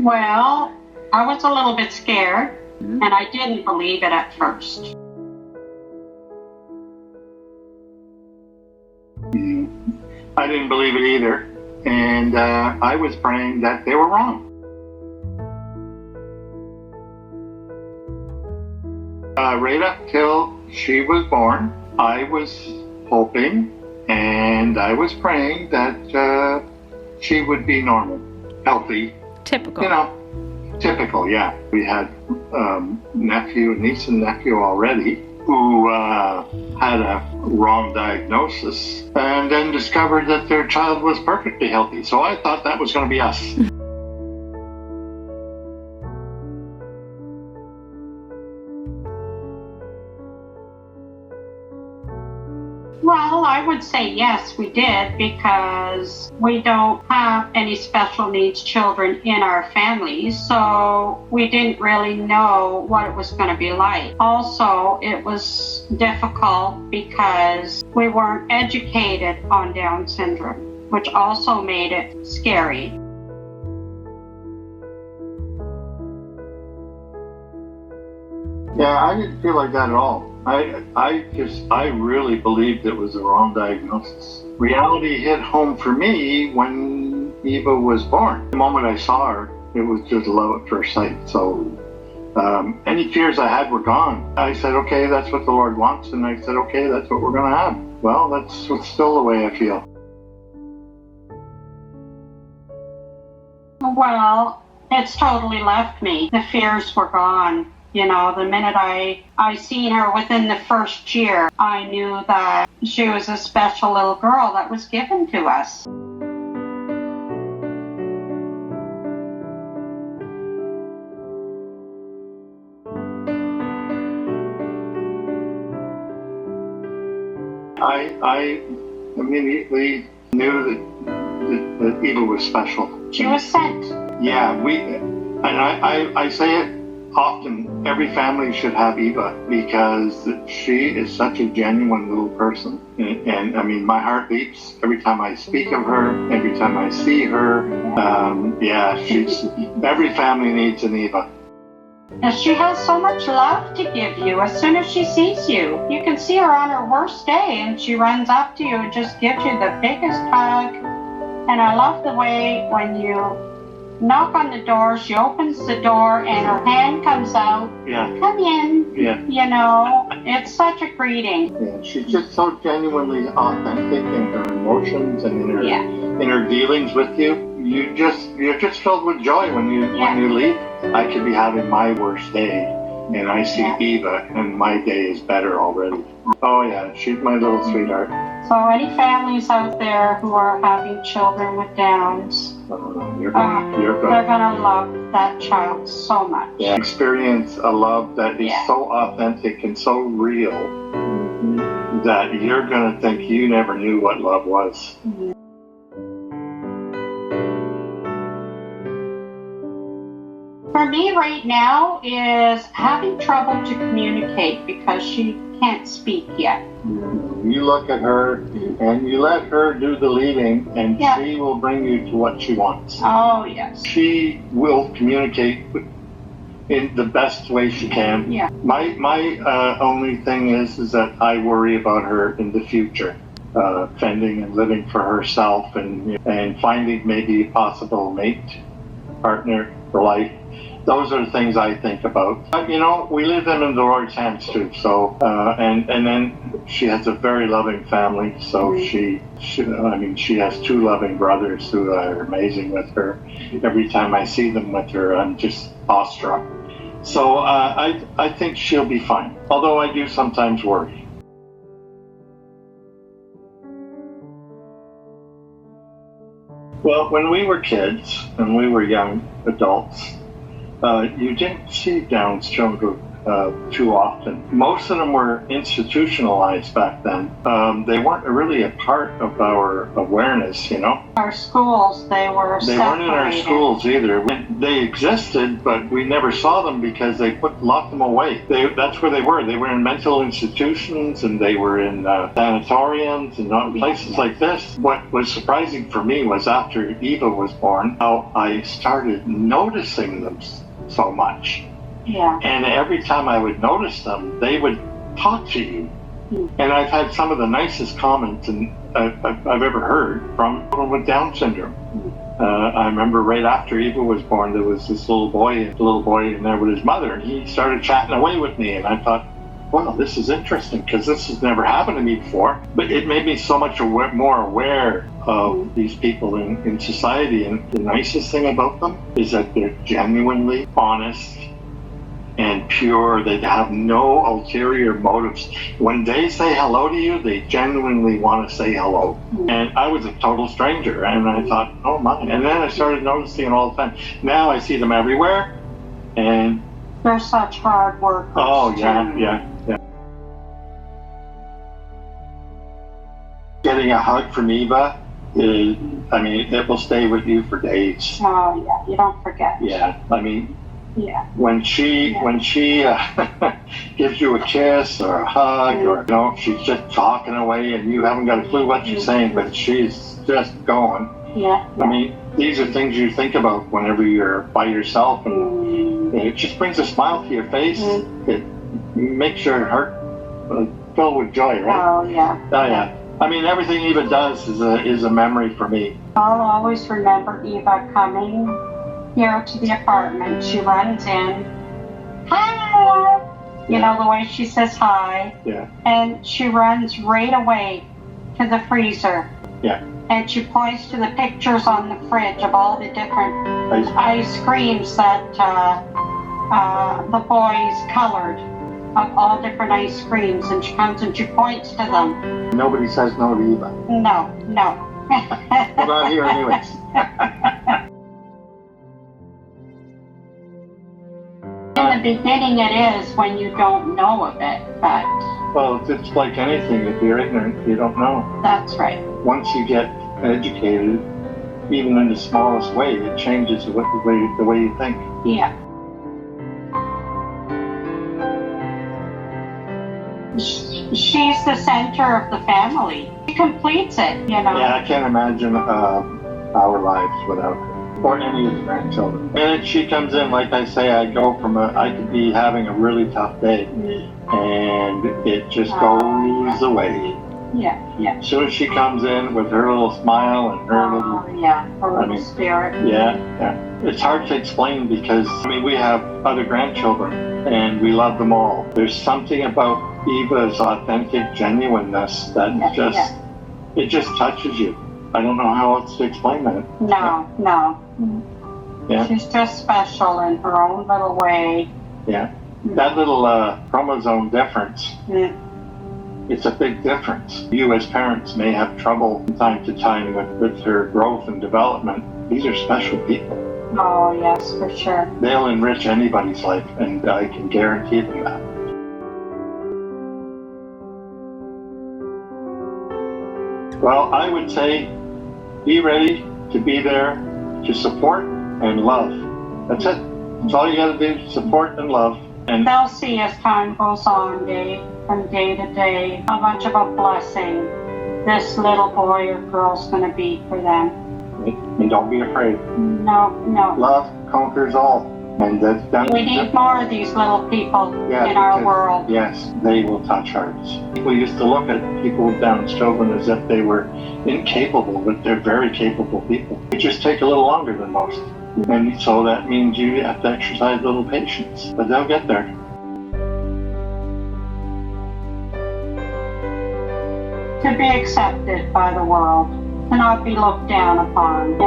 Well, I was a little bit scared, and I didn't believe it at first. I didn't believe it either, and I was praying that they were wrong. Right up till she was born, I was hoping and I was praying that she would be normal, healthy. Typical. Typical, yeah. We had niece and nephew already who had a wrong diagnosis and then discovered that their child was perfectly healthy. So I thought that was going to be us. Well, I would say yes, we did, because we don't have any special needs children in our families, so we didn't really know what it was going to be like. Also, it was difficult because we weren't educated on Down syndrome, which also made it scary. Yeah, I didn't feel like that at all. I really believed it was the wrong diagnosis. Reality hit home for me when Eva was born. The moment I saw her, it was just love at first sight. So any fears I had were gone. I said, okay, that's what the Lord wants. And I said, okay, that's what we're going to have. Well, that's still the way I feel. Well, it's totally left me. The fears were gone. You know, the minute I seen her within the first year, I knew that she was a special little girl that was given to us. I immediately knew that Eva was special. She was sent. Yeah, I say it often, every family should have Eva because she is such a genuine little person. And I mean, my heart beats every time I speak of her, every time I see her. Every family needs an Eva. And she has so much love to give you. As soon as she sees you, you can see her on her worst day and she runs up to you and just gives you the biggest hug. And I love the way when you knock on the door, she opens the door and her hand comes out. Yeah. Come in. Yeah. You know, it's such a greeting. Yeah, she's just so genuinely authentic in her emotions and in her dealings with you. You're just filled with joy when you leave. I could be having my worst day and I see Eva and my day is better already. Oh yeah, she's my little sweetheart. So any families out there who are having children with Downs, they're gonna love that child so much. Yeah. Experience a love that is so authentic and so real that you're gonna think you never knew what love was. Mm-hmm. For me right now is having trouble to communicate because she can't speak yet. You look at her and you let her do the leading and she will bring you to what she wants. Oh, yes. She will communicate in the best way she can. Yeah. My only thing is that I worry about her in the future, fending and living for herself and finding maybe a possible mate, partner for life. Those are the things I think about. But, we leave them in the Lord's hands too. So, and then she has a very loving family. So she has two loving brothers who are amazing with her. Every time I see them with her, I'm just awestruck. So I think she'll be fine. Although I do sometimes worry. Well, when we were kids and we were young adults, you didn't see Down's children too often. Most of them were institutionalized back then. They weren't really a part of our awareness, Our schools, they were They weren't in our schools either. They existed, but we never saw them because they locked them away. That's where they were. They were in mental institutions, and they were in sanatoriums and places like this. What was surprising for me was after Eva was born, how I started noticing them so much. Yeah. And every time I would notice them, they would talk to you. And I've had some of the nicest comments I've ever heard from people with Down syndrome. I remember right after Eva was born, there was this little boy in there with his mother, and he started chatting away with me, and I thought, wow, this is interesting, because this has never happened to me before. But it made me so much more aware of these people in society, and the nicest thing about them is that they're genuinely honest and pure. They have no ulterior motives. When they say hello to you, they genuinely want to say hello. And I was a total stranger, and I thought, oh my. And then I started noticing it all the time. Now I see them everywhere, and they're such hard workers. Oh, yeah. Getting a hug from Eva, it will stay with you for days. Oh, yeah, you don't forget. Yeah, yeah. When she gives you a kiss or a hug, or she's just talking away and you haven't got a clue what she's saying, but she's just going. Yeah. These are things you think about whenever you're by yourself, and it just brings a smile to your face. It makes your heart fill with joy, right? Oh, yeah. Oh, yeah. Everything Eva does is a memory for me. I'll always remember Eva coming here to the apartment. She runs in, hi, the way she says hi. Yeah. And she runs right away to the freezer. Yeah. And she points to the pictures on the fridge of all the different ice creams that the boys colored, of all different ice creams, and she comes and she points to them. Nobody says no to Eva. No. Well, not here anyways. In the beginning it is when you don't know of it, but... Well, it's like anything. If you're ignorant, you don't know. That's right. Once you get educated, even in the smallest way, it changes the way you think. Yeah. She's the center of the family. She completes it, Yeah, I can't imagine our lives without her, or any of the grandchildren. And she comes in, like I say, I could be having a really tough day, and it just goes away. Yeah. As soon as she comes in with her little smile and her little spirit. Yeah. It's hard to explain because we have other grandchildren and we love them all. There's something about Eva's authentic genuineness that it just touches you. I don't know how else to explain that. No. Yeah. She's just special in her own little way. Yeah. That little chromosome difference. It's a big difference. You as parents may have trouble from time to time with her growth and development. These are special people. Oh, yes, for sure. They'll enrich anybody's life, and I can guarantee them that. Well, I would say be ready to be there to support and love. That's it. That's all you got to do, support and love. And they'll see as time goes on, from day to day, how much of a blessing this little boy or girl's going to be for them. And don't be afraid. No. Love conquers all. And that's done. We need more of these little people in our world. Yes, they will touch hearts. People used to look at people with Down syndrome as if they were incapable, but they're very capable people. They just take a little longer than most. And so that means you have to exercise a little patience, but they'll get there. To be accepted by the world, to not be looked down upon,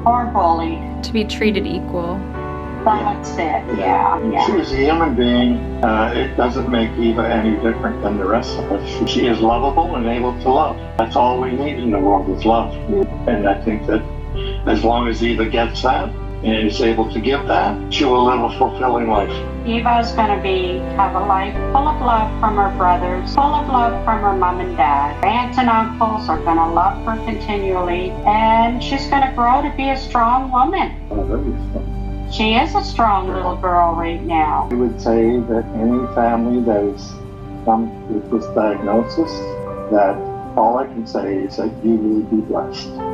or bullied. To be treated equal. That's it, yeah. She is a human being. It doesn't make Eva any different than the rest of us. She is lovable and able to love. That's all we need in the world is love. And I think that as long as Eva gets that, and is able to give that, she will live a fulfilling life. Eva is going to have a life full of love from her brothers, full of love from her mom and dad. Her aunts and uncles are going to love her continually, and she's going to grow to be a strong woman. Oh, that is fun. She is a strong little girl right now. I would say that any family that has come with this diagnosis, that all I can say is that you will be blessed.